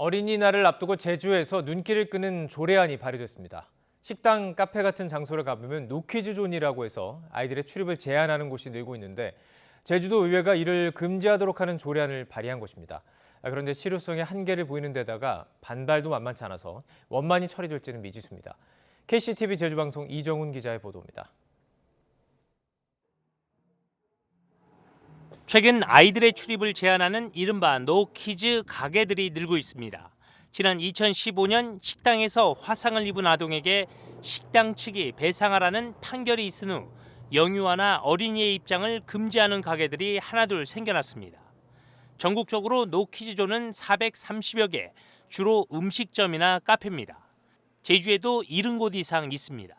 어린이날을 앞두고 제주에서 눈길을 끄는 조례안이 발의됐습니다. 식당, 카페 같은 장소를 가보면 노키즈 존이라고 해서 아이들의 출입을 제한하는 곳이 늘고 있는데 제주도 의회가 이를 금지하도록 하는 조례안을 발의한 것입니다. 그런데 실효성에 한계를 보이는 데다가 반발도 만만치 않아서 원만히 처리될지는 미지수입니다. KCTV 제주방송 이정훈 기자의 보도입니다. 최근 아이들의 출입을 제한하는 이른바 노키즈 가게들이 늘고 있습니다. 지난 2015년 식당에서 화상을 입은 아동에게 식당 측이 배상하라는 판결이 있은 후 영유아나 어린이의 입장을 금지하는 가게들이 하나둘 생겨났습니다. 전국적으로 노키즈존은 430여 개, 주로 음식점이나 카페입니다. 제주에도 70곳 이상 있습니다.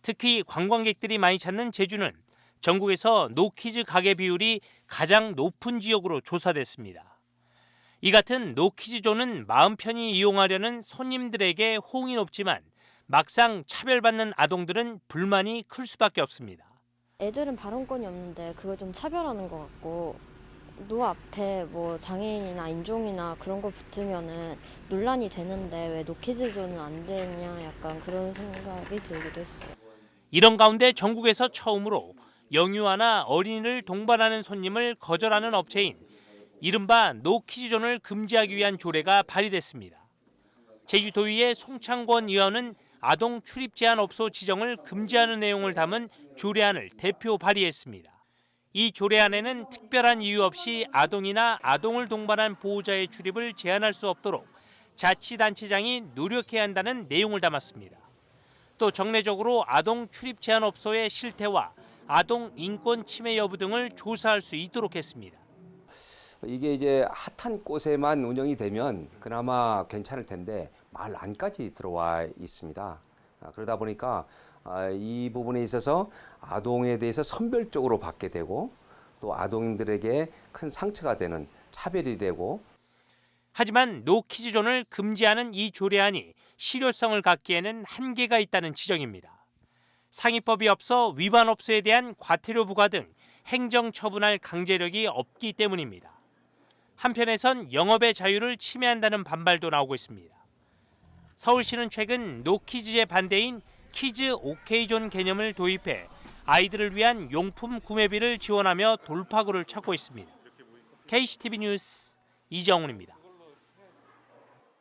특히 관광객들이 많이 찾는 제주는 전국에서 노키즈 가게 비율이 가장 높은 지역으로 조사됐습니다. 이 같은 노키즈존은 마음 편히 이용하려는 손님들에게 호응이 높지만 막상 차별받는 아동들은 불만이 클 수밖에 없습니다. 애들은 발언권이 없는데 그걸 좀 차별하는 것 같고 노 앞에 뭐 장애인이나 인종이나 그런 거 붙으면은 논란이 되는데 왜 노키즈존은 안 되냐 약간 그런 생각이 들기도 했어요. 이런 가운데 전국에서 처음으로 영유아나 어린이를 동반하는 손님을 거절하는 업체인 이른바 노키즈존을 금지하기 위한 조례가 발의됐습니다. 제주도의회 송창권 의원은 아동 출입 제한 업소 지정을 금지하는 내용을 담은 조례안을 대표 발의했습니다. 이 조례안에는 특별한 이유 없이 아동이나 아동을 동반한 보호자의 출입을 제한할 수 없도록 자치단체장이 노력해야 한다는 내용을 담았습니다. 또 정례적으로 아동 출입 제한 업소의 실태와 아동 인권 침해 여부 등을 조사할 수 있도록 했습니다. 이게 이제 핫한 곳에만 운영이 되면 그나마 괜찮을 텐데 마을 안까지 들어와 있습니다. 그러다 보니까 이 부분에 있어서 아동에 대해서 선별적으로 받게 되고 또 아동들에게 큰 상처가 되는 차별이 되고 하지만 노키즈존을 금지하는 이 조례안이 실효성을 갖기에는 한계가 있다는 지적입니다. 상위법이 없어 위반 업소에 대한 과태료 부과 등 행정 처분할 강제력이 없기 때문입니다. 한편에선 영업의 자유를 침해한다는 반발도 나오고 있습니다. 서울시는 최근 노키즈의 반대인 키즈 오케이존 개념을 도입해 아이들을 위한 용품 구매비를 지원하며 돌파구를 찾고 있습니다. KCTV 뉴스 이정훈입니다.